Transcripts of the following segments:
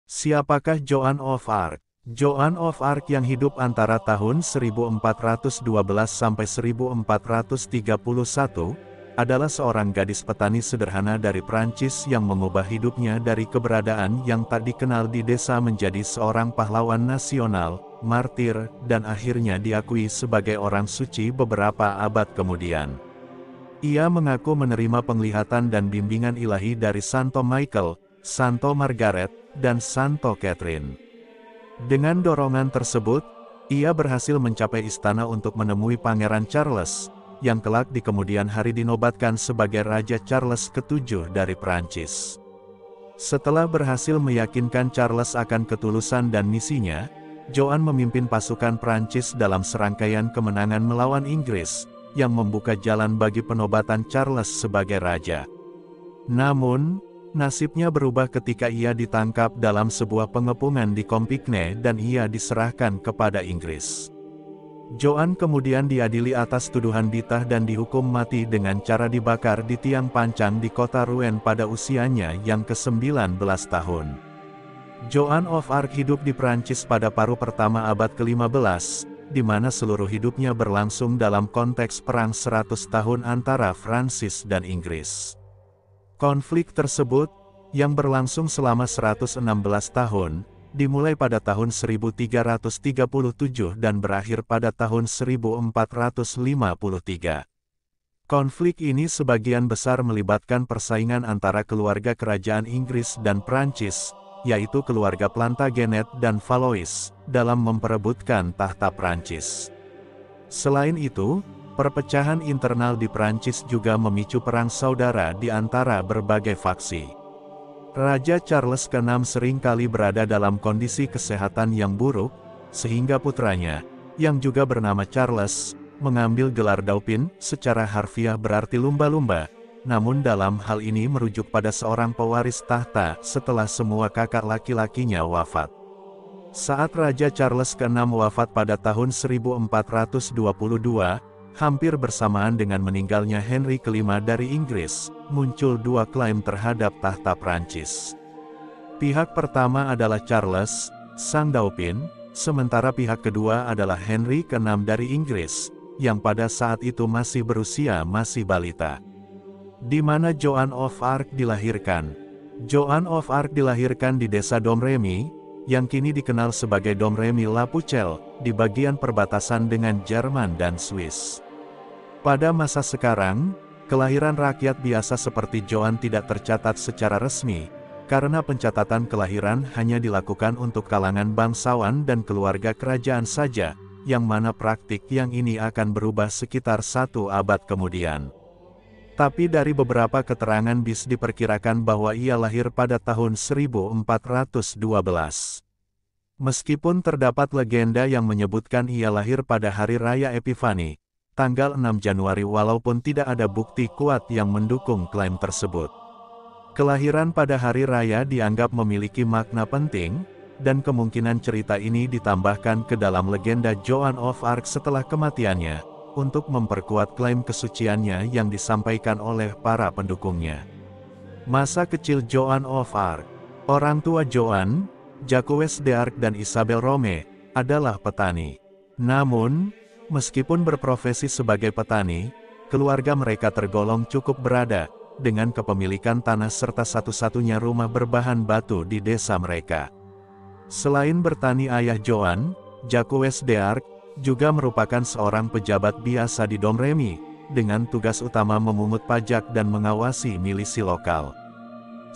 Siapakah Joan of Arc? Joan of Arc yang hidup antara tahun 1412 sampai 1431, adalah seorang gadis petani sederhana dari Prancis yang mengubah hidupnya dari keberadaan yang tak dikenal di desa menjadi seorang pahlawan nasional, martir, dan akhirnya diakui sebagai orang suci beberapa abad kemudian. Ia mengaku menerima penglihatan dan bimbingan ilahi dari Santo Michael, Santo Margaret, dan Santo Catherine. Dengan dorongan tersebut, ia berhasil mencapai istana untuk menemui Pangeran Charles, yang kelak di kemudian hari dinobatkan sebagai Raja Charles ke-7 dari Prancis. Setelah berhasil meyakinkan Charles akan ketulusan dan misinya, Joan memimpin pasukan Prancis dalam serangkaian kemenangan melawan Inggris, yang membuka jalan bagi penobatan Charles sebagai raja. Namun, nasibnya berubah ketika ia ditangkap dalam sebuah pengepungan di Compiègne dan ia diserahkan kepada Inggris. Joan kemudian diadili atas tuduhan ditah dan dihukum mati dengan cara dibakar di tiang pancang di kota Rouen pada usianya yang ke-19 tahun. Joan of Arc hidup di Prancis pada paruh pertama abad ke-15, di mana seluruh hidupnya berlangsung dalam konteks perang 100 tahun antara Prancis dan Inggris. Konflik tersebut, yang berlangsung selama 116 tahun, dimulai pada tahun 1337 dan berakhir pada tahun 1453. Konflik ini sebagian besar melibatkan persaingan antara keluarga kerajaan Inggris dan Prancis, yaitu keluarga Plantagenet dan Valois, dalam memperebutkan tahta Prancis. Selain itu, perpecahan internal di Prancis juga memicu perang saudara di antara berbagai faksi. Raja Charles ke-6 seringkali berada dalam kondisi kesehatan yang buruk, sehingga putranya, yang juga bernama Charles, mengambil gelar Dauphin, secara harfiah berarti lumba-lumba, namun dalam hal ini merujuk pada seorang pewaris tahta setelah semua kakak laki-lakinya wafat. Saat Raja Charles ke-6 wafat pada tahun 1422, hampir bersamaan dengan meninggalnya Henry kelima dari Inggris, muncul dua klaim terhadap tahta Prancis. Pihak pertama adalah Charles, sang Dauphin, sementara pihak kedua adalah Henry ke-6 dari Inggris, yang pada saat itu masih berusia balita. Di mana Joan of Arc dilahirkan? Joan of Arc dilahirkan di desa Domremy, yang kini dikenal sebagai Domremy-la-Pucelle, di bagian perbatasan dengan Jerman dan Swiss. Pada masa sekarang, kelahiran rakyat biasa seperti Joan tidak tercatat secara resmi, karena pencatatan kelahiran hanya dilakukan untuk kalangan bangsawan dan keluarga kerajaan saja, yang mana praktik yang ini akan berubah sekitar 1 abad kemudian. Tapi dari beberapa keterangan diperkirakan bahwa ia lahir pada tahun 1412. Meskipun terdapat legenda yang menyebutkan ia lahir pada hari raya Epifani, tanggal 6 Januari walaupun tidak ada bukti kuat yang mendukung klaim tersebut. Kelahiran pada hari raya dianggap memiliki makna penting, dan kemungkinan cerita ini ditambahkan ke dalam legenda Joan of Arc setelah kematiannya, untuk memperkuat klaim kesuciannya yang disampaikan oleh para pendukungnya. Masa kecil Joan of Arc. Orang tua Joan, Jacques d'Arc dan Isabelle Rome, adalah petani. Namun, meskipun berprofesi sebagai petani, keluarga mereka tergolong cukup berada, dengan kepemilikan tanah serta satu-satunya rumah berbahan batu di desa mereka. Selain bertani, ayah Joan, Jacques d'Arc, juga merupakan seorang pejabat biasa di Domremy, dengan tugas utama memungut pajak dan mengawasi milisi lokal.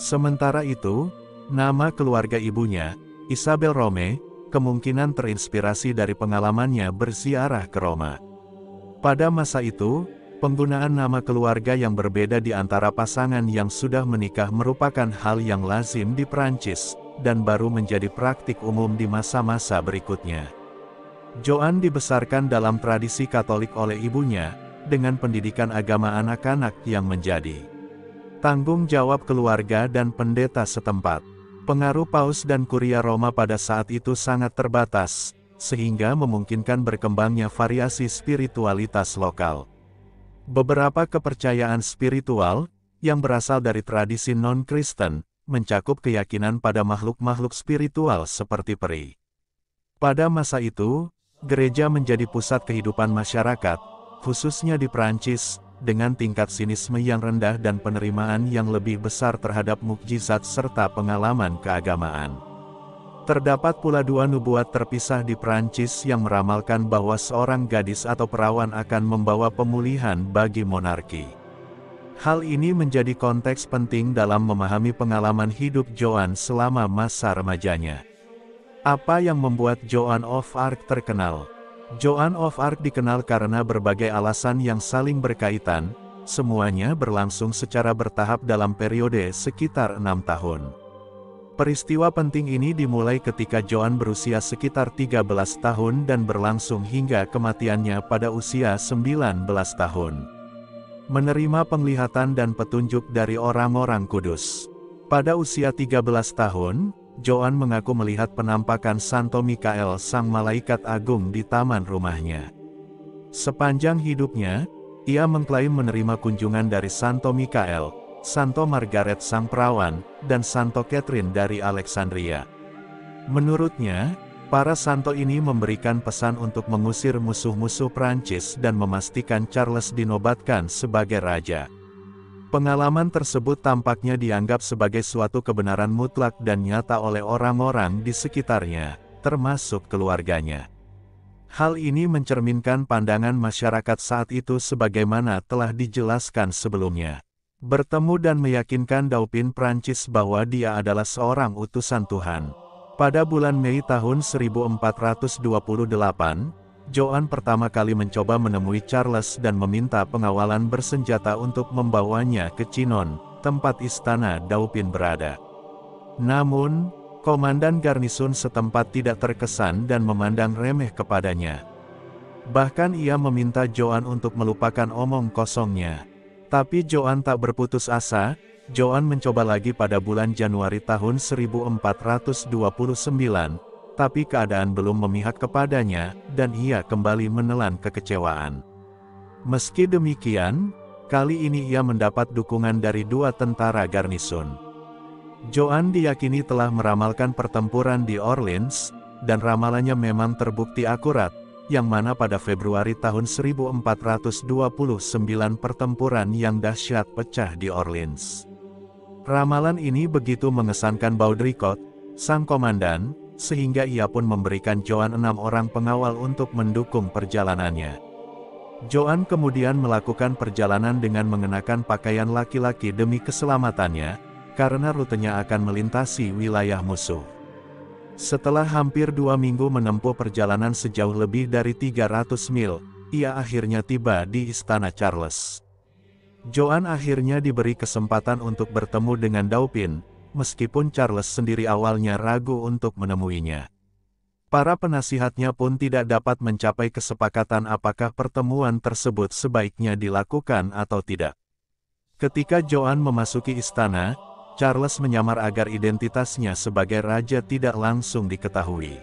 Sementara itu, nama keluarga ibunya, Isabelle Rome, kemungkinan terinspirasi dari pengalamannya berziarah ke Roma. Pada masa itu, penggunaan nama keluarga yang berbeda di antara pasangan yang sudah menikah merupakan hal yang lazim di Prancis, dan baru menjadi praktik umum di masa-masa berikutnya. Joan dibesarkan dalam tradisi Katolik oleh ibunya, dengan pendidikan agama anak-anak yang menjadi tanggung jawab keluarga dan pendeta setempat. Pengaruh Paus dan Kuria Roma pada saat itu sangat terbatas, sehingga memungkinkan berkembangnya variasi spiritualitas lokal. Beberapa kepercayaan spiritual, yang berasal dari tradisi non-Kristen, mencakup keyakinan pada makhluk-makhluk spiritual seperti peri. Pada masa itu, gereja menjadi pusat kehidupan masyarakat, khususnya di Prancis, dengan tingkat sinisme yang rendah dan penerimaan yang lebih besar terhadap mukjizat serta pengalaman keagamaan. Terdapat pula dua nubuat terpisah di Prancis yang meramalkan bahwa seorang gadis atau perawan akan membawa pemulihan bagi monarki. Hal ini menjadi konteks penting dalam memahami pengalaman hidup Joan selama masa remajanya. Apa yang membuat Joan of Arc terkenal? Joan of Arc dikenal karena berbagai alasan yang saling berkaitan, semuanya berlangsung secara bertahap dalam periode sekitar 6 tahun. Peristiwa penting ini dimulai ketika Joan berusia sekitar 13 tahun dan berlangsung hingga kematiannya pada usia 19 tahun. Menerima penglihatan dan petunjuk dari orang-orang kudus. Pada usia 13 tahun, Joan mengaku melihat penampakan Santo Mikael sang malaikat agung di taman rumahnya. Sepanjang hidupnya, ia mengklaim menerima kunjungan dari Santo Mikael, Santo Margaret sang perawan, dan Santo Catherine dari Alexandria. Menurutnya, para santo ini memberikan pesan untuk mengusir musuh-musuh Prancis dan memastikan Charles dinobatkan sebagai raja. Pengalaman tersebut tampaknya dianggap sebagai suatu kebenaran mutlak dan nyata oleh orang-orang di sekitarnya, termasuk keluarganya. Hal ini mencerminkan pandangan masyarakat saat itu sebagaimana telah dijelaskan sebelumnya. Bertemu dan meyakinkan Dauphin Prancis bahwa dia adalah seorang utusan Tuhan. Pada bulan Mei tahun 1428, Joan pertama kali mencoba menemui Charles dan meminta pengawalan bersenjata untuk membawanya ke Chinon, tempat istana Dauphin berada. Namun, komandan garnison setempat tidak terkesan dan memandang remeh kepadanya. Bahkan ia meminta Joan untuk melupakan omong kosongnya. Tapi Joan tak berputus asa. Joan mencoba lagi pada bulan Januari tahun 1429, tapi keadaan belum memihak kepadanya, dan ia kembali menelan kekecewaan. Meski demikian, kali ini ia mendapat dukungan dari dua tentara garnison. Joan diyakini telah meramalkan pertempuran di Orleans, dan ramalannya memang terbukti akurat, yang mana pada Februari tahun 1429 pertempuran yang dahsyat pecah di Orleans. Ramalan ini begitu mengesankan Baudricot, sang komandan, sehingga ia pun memberikan Joan 6 orang pengawal untuk mendukung perjalanannya. Joan kemudian melakukan perjalanan dengan mengenakan pakaian laki-laki demi keselamatannya, karena rutenya akan melintasi wilayah musuh. Setelah hampir 2 minggu menempuh perjalanan sejauh lebih dari 300 mil, ia akhirnya tiba di istana Charles. Joan akhirnya diberi kesempatan untuk bertemu dengan Dauphin, meskipun Charles sendiri awalnya ragu untuk menemuinya. Para penasihatnya pun tidak dapat mencapai kesepakatan apakah pertemuan tersebut sebaiknya dilakukan atau tidak. Ketika Joan memasuki istana, Charles menyamar agar identitasnya sebagai raja tidak langsung diketahui.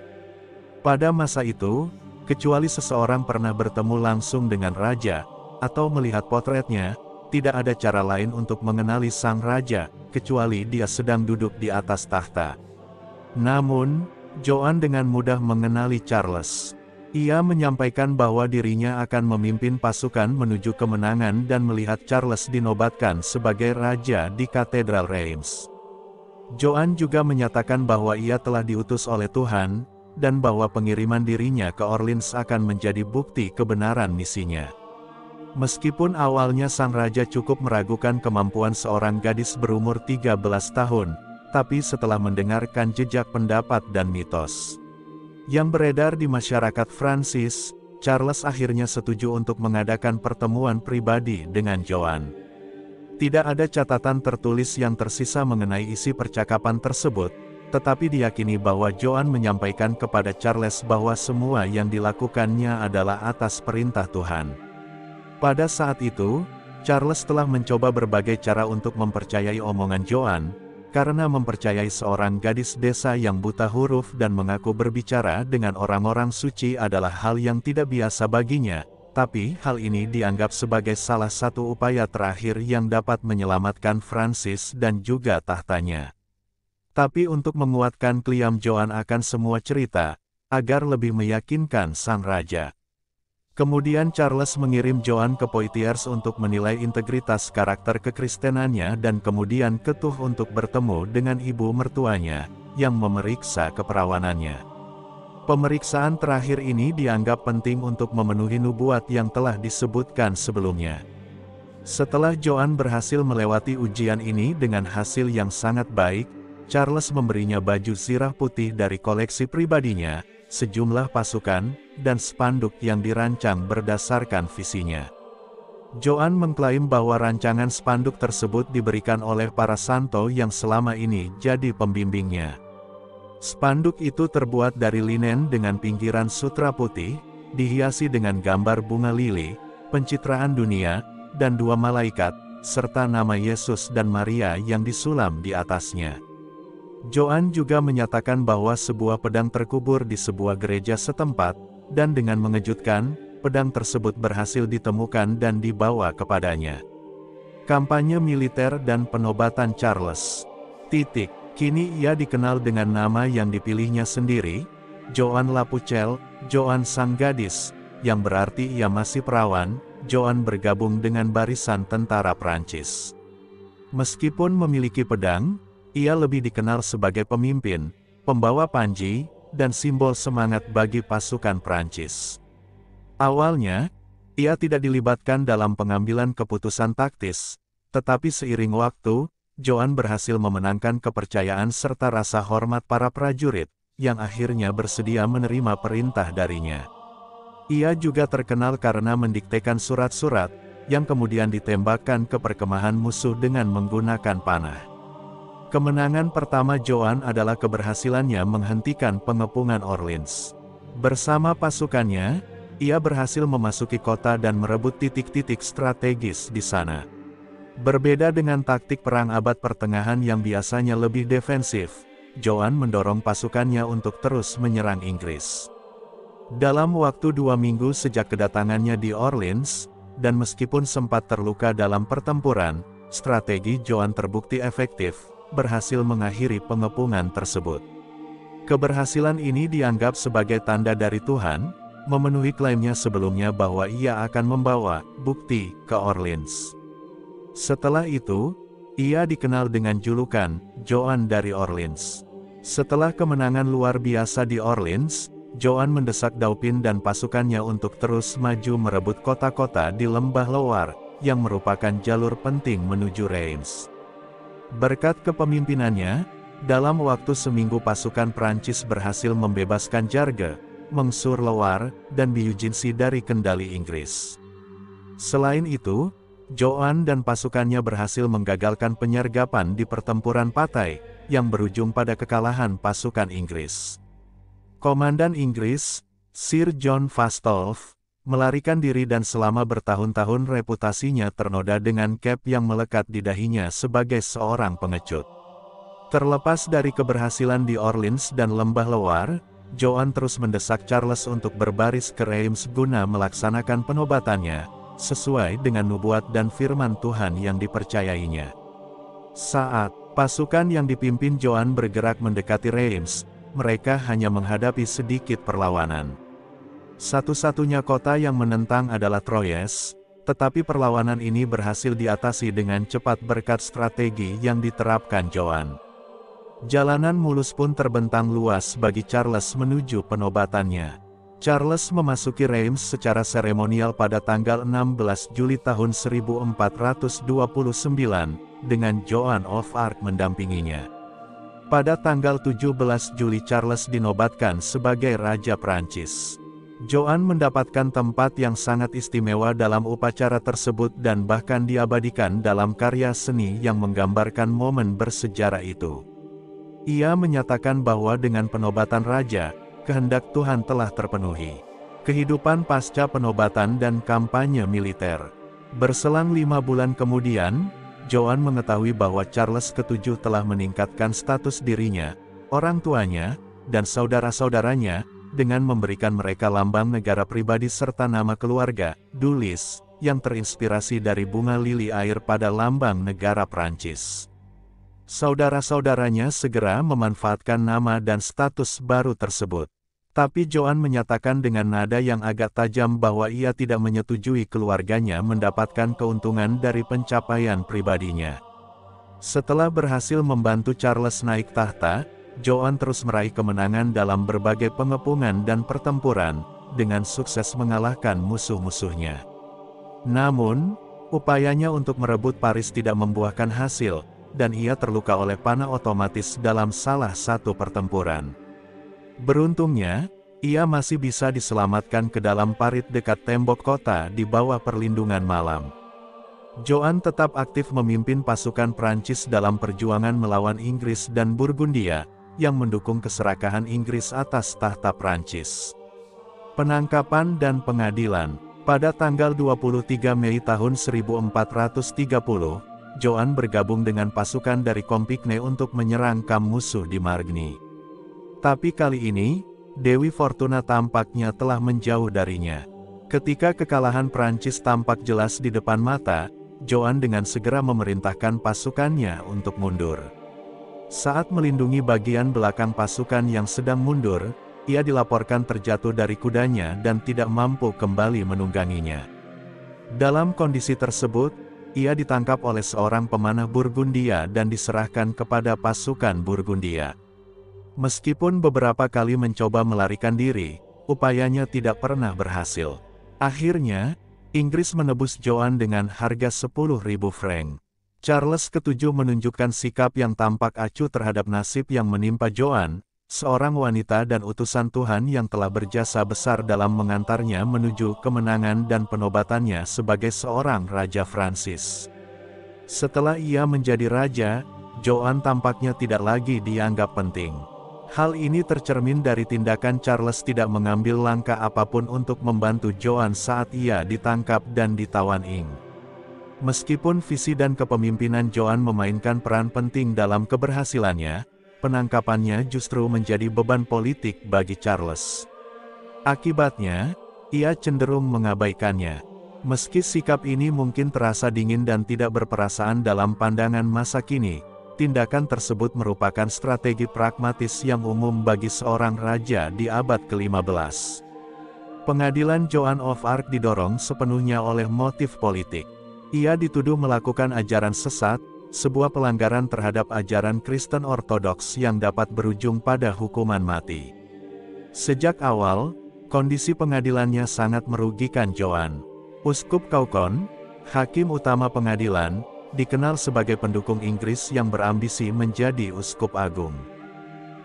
Pada masa itu, kecuali seseorang pernah bertemu langsung dengan raja, atau melihat potretnya, tidak ada cara lain untuk mengenali sang raja, kecuali dia sedang duduk di atas tahta. Namun, Joan dengan mudah mengenali Charles. Ia menyampaikan bahwa dirinya akan memimpin pasukan menuju kemenangan dan melihat Charles dinobatkan sebagai raja di Katedral Reims. Joan juga menyatakan bahwa ia telah diutus oleh Tuhan, dan bahwa pengiriman dirinya ke Orleans akan menjadi bukti kebenaran misinya. Meskipun awalnya sang raja cukup meragukan kemampuan seorang gadis berumur 13 tahun, tapi setelah mendengarkan jejak pendapat dan mitos yang beredar di masyarakat Prancis, Charles akhirnya setuju untuk mengadakan pertemuan pribadi dengan Joan. Tidak ada catatan tertulis yang tersisa mengenai isi percakapan tersebut, tetapi diyakini bahwa Joan menyampaikan kepada Charles bahwa semua yang dilakukannya adalah atas perintah Tuhan. Pada saat itu, Charles telah mencoba berbagai cara untuk mempercayai omongan Joan, karena mempercayai seorang gadis desa yang buta huruf dan mengaku berbicara dengan orang-orang suci adalah hal yang tidak biasa baginya, tapi hal ini dianggap sebagai salah satu upaya terakhir yang dapat menyelamatkan Francis dan juga tahtanya. Tapi untuk menguatkan klaim Joan akan semua cerita, agar lebih meyakinkan sang raja. Kemudian Charles mengirim Joan ke Poitiers untuk menilai integritas karakter kekristenannya dan kemudian ke Tours untuk bertemu dengan ibu mertuanya, yang memeriksa keperawanannya. Pemeriksaan terakhir ini dianggap penting untuk memenuhi nubuat yang telah disebutkan sebelumnya. Setelah Joan berhasil melewati ujian ini dengan hasil yang sangat baik, Charles memberinya baju zirah putih dari koleksi pribadinya, sejumlah pasukan, dan spanduk yang dirancang berdasarkan visinya. Joan mengklaim bahwa rancangan spanduk tersebut diberikan oleh para santo yang selama ini jadi pembimbingnya. Spanduk itu terbuat dari linen dengan pinggiran sutra putih, dihiasi dengan gambar bunga lili, pencitraan dunia, dan dua malaikat, serta nama Yesus dan Maria yang disulam di atasnya. Joan juga menyatakan bahwa sebuah pedang terkubur di sebuah gereja setempat, dan dengan mengejutkan, pedang tersebut berhasil ditemukan dan dibawa kepadanya. Kampanye militer dan penobatan Charles. Kini ia dikenal dengan nama yang dipilihnya sendiri, Joan La Pucelle, Joan sang gadis, yang berarti ia masih perawan. Joan bergabung dengan barisan tentara Prancis. Meskipun memiliki pedang, ia lebih dikenal sebagai pemimpin, pembawa panji, dan simbol semangat bagi pasukan Prancis. Awalnya, ia tidak dilibatkan dalam pengambilan keputusan taktis, tetapi seiring waktu, Joan berhasil memenangkan kepercayaan serta rasa hormat para prajurit, yang akhirnya bersedia menerima perintah darinya. Ia juga terkenal karena mendiktekan surat-surat, yang kemudian ditembakkan ke perkemahan musuh dengan menggunakan panah. Kemenangan pertama Joan adalah keberhasilannya menghentikan pengepungan Orleans. Bersama pasukannya, ia berhasil memasuki kota dan merebut titik-titik strategis di sana. Berbeda dengan taktik perang abad pertengahan yang biasanya lebih defensif, Joan mendorong pasukannya untuk terus menyerang Inggris. Dalam waktu 2 minggu sejak kedatangannya di Orleans, dan meskipun sempat terluka dalam pertempuran, strategi Joan terbukti efektif, berhasil mengakhiri pengepungan tersebut. Keberhasilan ini dianggap sebagai tanda dari Tuhan, memenuhi klaimnya sebelumnya bahwa ia akan membawa bukti ke Orleans. Setelah itu, ia dikenal dengan julukan Joan dari Orleans. Setelah kemenangan luar biasa di Orleans, Joan mendesak Dauphin dan pasukannya untuk terus maju merebut kota-kota di lembah Loire, yang merupakan jalur penting menuju Reims. Berkat kepemimpinannya, dalam waktu seminggu pasukan Prancis berhasil membebaskan Jarge, Meung-sur-Loire, dan Beaugency dari kendali Inggris. Selain itu, Joan dan pasukannya berhasil menggagalkan penyergapan di pertempuran Patay, yang berujung pada kekalahan pasukan Inggris. Komandan Inggris, Sir John Fastolf, melarikan diri dan selama bertahun-tahun reputasinya ternoda dengan cap yang melekat di dahinya sebagai seorang pengecut. Terlepas dari keberhasilan di Orleans dan lembah Loire, Joan terus mendesak Charles untuk berbaris ke Reims guna melaksanakan penobatannya, sesuai dengan nubuat dan firman Tuhan yang dipercayainya. Saat pasukan yang dipimpin Joan bergerak mendekati Reims, mereka hanya menghadapi sedikit perlawanan. Satu-satunya kota yang menentang adalah Troyes, tetapi perlawanan ini berhasil diatasi dengan cepat berkat strategi yang diterapkan Joan. Jalanan mulus pun terbentang luas bagi Charles menuju penobatannya. Charles memasuki Reims secara seremonial pada tanggal 16 Juli tahun 1429, dengan Joan of Arc mendampinginya. Pada tanggal 17 Juli Charles dinobatkan sebagai Raja Prancis. Joan mendapatkan tempat yang sangat istimewa dalam upacara tersebut dan bahkan diabadikan dalam karya seni yang menggambarkan momen bersejarah itu. Ia menyatakan bahwa dengan penobatan raja, kehendak Tuhan telah terpenuhi. Kehidupan pasca penobatan dan kampanye militer. Berselang 5 bulan kemudian, Joan mengetahui bahwa Charles VII telah meningkatkan status dirinya, orang tuanya, dan saudara-saudaranya, dengan memberikan mereka lambang negara pribadi serta nama keluarga, Dulis, yang terinspirasi dari bunga lili air pada lambang negara Prancis. Saudara-saudaranya segera memanfaatkan nama dan status baru tersebut. Tapi Joan menyatakan dengan nada yang agak tajam bahwa ia tidak menyetujui keluarganya mendapatkan keuntungan dari pencapaian pribadinya. Setelah berhasil membantu Charles naik tahta, Joan terus meraih kemenangan dalam berbagai pengepungan dan pertempuran, dengan sukses mengalahkan musuh-musuhnya. Namun, upayanya untuk merebut Paris tidak membuahkan hasil, dan ia terluka oleh panah otomatis dalam salah satu pertempuran. Beruntungnya, ia masih bisa diselamatkan ke dalam parit dekat tembok kota di bawah perlindungan malam. Joan tetap aktif memimpin pasukan Prancis dalam perjuangan melawan Inggris dan Burgundia, yang mendukung keserakahan Inggris atas tahta Prancis. Penangkapan dan pengadilan. Pada tanggal 23 Mei tahun 1430, Joan bergabung dengan pasukan dari Compiègne untuk menyerang kamp musuh di Margny. Tapi kali ini, Dewi Fortuna tampaknya telah menjauh darinya. Ketika kekalahan Prancis tampak jelas di depan mata, Joan dengan segera memerintahkan pasukannya untuk mundur. Saat melindungi bagian belakang pasukan yang sedang mundur, ia dilaporkan terjatuh dari kudanya dan tidak mampu kembali menungganginya. Dalam kondisi tersebut, ia ditangkap oleh seorang pemanah Burgundia dan diserahkan kepada pasukan Burgundia. Meskipun beberapa kali mencoba melarikan diri, upayanya tidak pernah berhasil. Akhirnya, Inggris menebus Joan dengan harga 10.000 franc. Charles VII menunjukkan sikap yang tampak acuh terhadap nasib yang menimpa Joan, seorang wanita dan utusan Tuhan yang telah berjasa besar dalam mengantarnya menuju kemenangan dan penobatannya sebagai seorang Raja Prancis. Setelah ia menjadi raja, Joan tampaknya tidak lagi dianggap penting. Hal ini tercermin dari tindakan Charles tidak mengambil langkah apapun untuk membantu Joan saat ia ditangkap dan ditawan Ing. Meskipun visi dan kepemimpinan Joan memainkan peran penting dalam keberhasilannya, penangkapannya justru menjadi beban politik bagi Charles. Akibatnya, ia cenderung mengabaikannya. Meski sikap ini mungkin terasa dingin dan tidak berperasaan dalam pandangan masa kini, tindakan tersebut merupakan strategi pragmatis yang umum bagi seorang raja di abad ke-15. Pengadilan Joan of Arc didorong sepenuhnya oleh motif politik. Ia dituduh melakukan ajaran sesat, sebuah pelanggaran terhadap ajaran Kristen Ortodoks yang dapat berujung pada hukuman mati. Sejak awal, kondisi pengadilannya sangat merugikan Joan. Uskup Caucon, hakim utama pengadilan, dikenal sebagai pendukung Inggris yang berambisi menjadi uskup agung.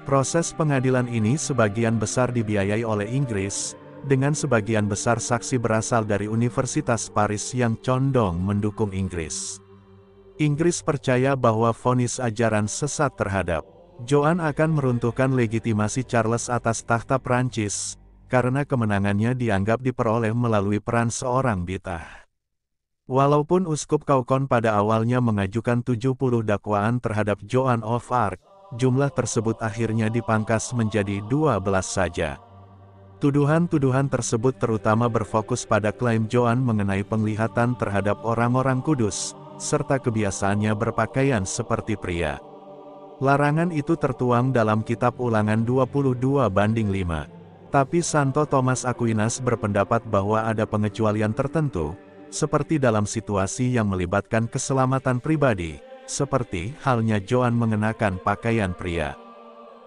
Proses pengadilan ini sebagian besar dibiayai oleh Inggris, dengan sebagian besar saksi berasal dari Universitas Paris yang condong mendukung Inggris. Inggris percaya bahwa vonis ajaran sesat terhadap Joan akan meruntuhkan legitimasi Charles atas tahta Prancis, karena kemenangannya dianggap diperoleh melalui peran seorang bid'ah. Walaupun Uskup Caucon pada awalnya mengajukan 70 dakwaan terhadap Joan of Arc, jumlah tersebut akhirnya dipangkas menjadi 12 saja. Tuduhan-tuduhan tersebut terutama berfokus pada klaim Joan mengenai penglihatan terhadap orang-orang kudus, serta kebiasaannya berpakaian seperti pria. Larangan itu tertuang dalam kitab Ulangan 22/5. Tapi Santo Thomas Aquinas berpendapat bahwa ada pengecualian tertentu, seperti dalam situasi yang melibatkan keselamatan pribadi, seperti halnya Joan mengenakan pakaian pria.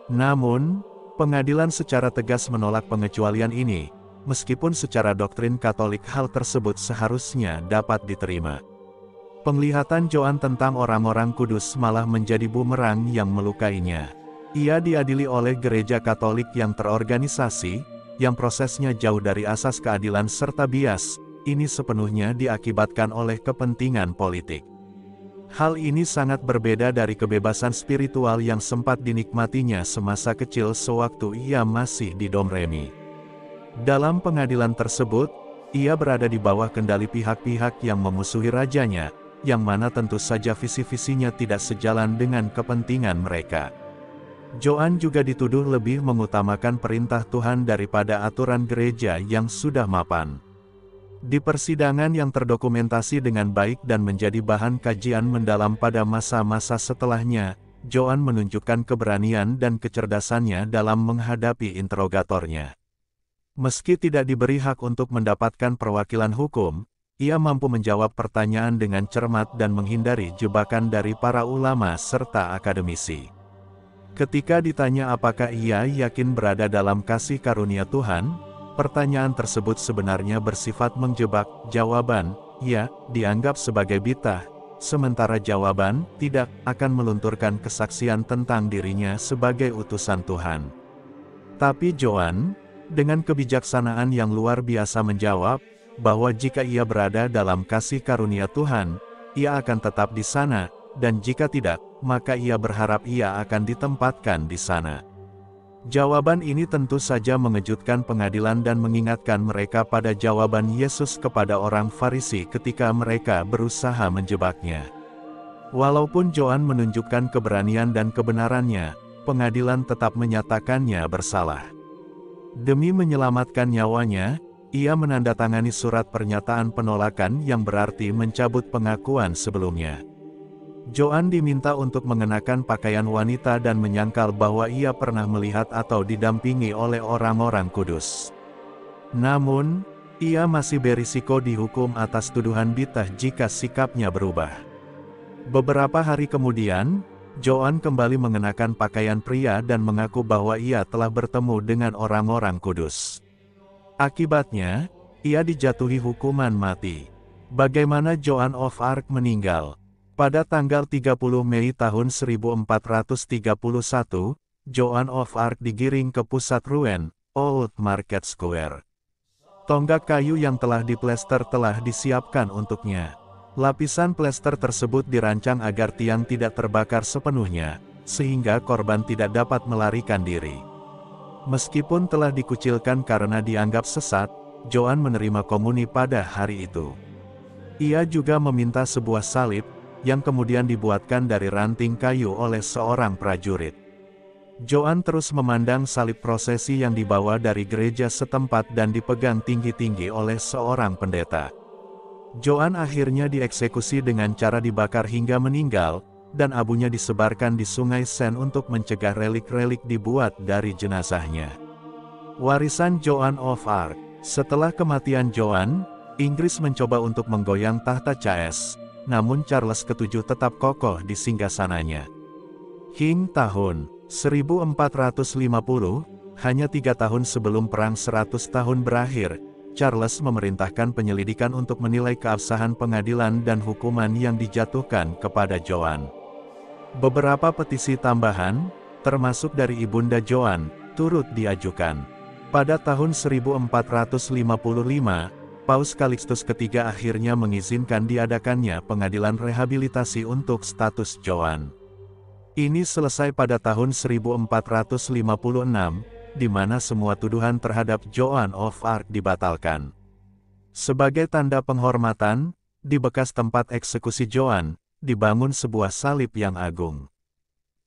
Namun, pengadilan secara tegas menolak pengecualian ini, meskipun secara doktrin Katolik hal tersebut seharusnya dapat diterima. Penglihatan Joan tentang orang-orang kudus malah menjadi bumerang yang melukainya. Ia diadili oleh gereja Katolik yang terorganisasi, yang prosesnya jauh dari asas keadilan serta bias. Ini sepenuhnya diakibatkan oleh kepentingan politik. Hal ini sangat berbeda dari kebebasan spiritual yang sempat dinikmatinya semasa kecil sewaktu ia masih di Domremy. Dalam pengadilan tersebut, ia berada di bawah kendali pihak-pihak yang memusuhi rajanya, yang mana tentu saja visi-visinya tidak sejalan dengan kepentingan mereka. Joan juga dituduh lebih mengutamakan perintah Tuhan daripada aturan gereja yang sudah mapan. Di persidangan yang terdokumentasi dengan baik dan menjadi bahan kajian mendalam pada masa-masa setelahnya, Joan menunjukkan keberanian dan kecerdasannya dalam menghadapi interrogatornya. Meski tidak diberi hak untuk mendapatkan perwakilan hukum, ia mampu menjawab pertanyaan dengan cermat dan menghindari jebakan dari para ulama serta akademisi. Ketika ditanya apakah ia yakin berada dalam kasih karunia Tuhan, pertanyaan tersebut sebenarnya bersifat menjebak. Jawaban, ya, dianggap sebagai bitah, sementara jawaban, tidak, akan melunturkan kesaksian tentang dirinya sebagai utusan Tuhan. Tapi Joan, dengan kebijaksanaan yang luar biasa menjawab, bahwa jika ia berada dalam kasih karunia Tuhan, ia akan tetap di sana, dan jika tidak, maka ia berharap ia akan ditempatkan di sana. Jawaban ini tentu saja mengejutkan pengadilan dan mengingatkan mereka pada jawaban Yesus kepada orang Farisi ketika mereka berusaha menjebaknya. Walaupun Joan menunjukkan keberanian dan kebenarannya, pengadilan tetap menyatakannya bersalah. Demi menyelamatkan nyawanya, ia menandatangani surat pernyataan penolakan yang berarti mencabut pengakuan sebelumnya. Joan diminta untuk mengenakan pakaian wanita dan menyangkal bahwa ia pernah melihat atau didampingi oleh orang-orang kudus. Namun, ia masih berisiko dihukum atas tuduhan bitah jika sikapnya berubah. Beberapa hari kemudian, Joan kembali mengenakan pakaian pria dan mengaku bahwa ia telah bertemu dengan orang-orang kudus. Akibatnya, ia dijatuhi hukuman mati. Bagaimana Joan of Arc meninggal? Pada tanggal 30 Mei tahun 1431, Joan of Arc digiring ke pusat Rouen, Old Market Square. Tonggak kayu yang telah diplester telah disiapkan untuknya. Lapisan plester tersebut dirancang agar tiang tidak terbakar sepenuhnya, sehingga korban tidak dapat melarikan diri. Meskipun telah dikucilkan karena dianggap sesat, Joan menerima komuni pada hari itu. Ia juga meminta sebuah salib, yang kemudian dibuatkan dari ranting kayu oleh seorang prajurit. Joan terus memandang salib prosesi yang dibawa dari gereja setempat dan dipegang tinggi-tinggi oleh seorang pendeta. Joan akhirnya dieksekusi dengan cara dibakar hingga meninggal, dan abunya disebarkan di Sungai Seine untuk mencegah relik-relik dibuat dari jenazahnya. Warisan Joan of Arc. Setelah kematian Joan, Inggris mencoba untuk menggoyang tahta Charles, namun Charles VII tetap kokoh di singgasananya. Hingga tahun 1450, hanya 3 tahun sebelum Perang 100 tahun berakhir, Charles memerintahkan penyelidikan untuk menilai keabsahan pengadilan dan hukuman yang dijatuhkan kepada Joan. Beberapa petisi tambahan, termasuk dari ibunda Joan, turut diajukan. Pada tahun 1455, Paus Calixtus III akhirnya mengizinkan diadakannya pengadilan rehabilitasi untuk status Joan. Ini selesai pada tahun 1456, di mana semua tuduhan terhadap Joan of Arc dibatalkan. Sebagai tanda penghormatan, di bekas tempat eksekusi Joan, dibangun sebuah salib yang agung.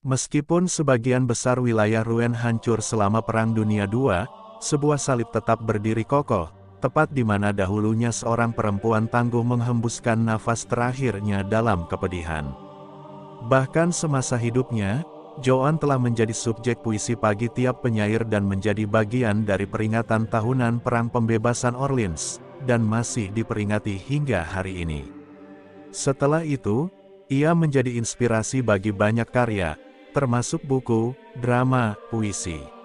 Meskipun sebagian besar wilayah Rouen hancur selama Perang Dunia II, sebuah salib tetap berdiri kokoh, tepat di mana dahulunya seorang perempuan tangguh menghembuskan nafas terakhirnya dalam kepedihan. Bahkan semasa hidupnya, Joan telah menjadi subjek puisi pagi tiap penyair dan menjadi bagian dari peringatan tahunan Perang Pembebasan Orleans, dan masih diperingati hingga hari ini. Setelah itu, ia menjadi inspirasi bagi banyak karya, termasuk buku, drama, puisi.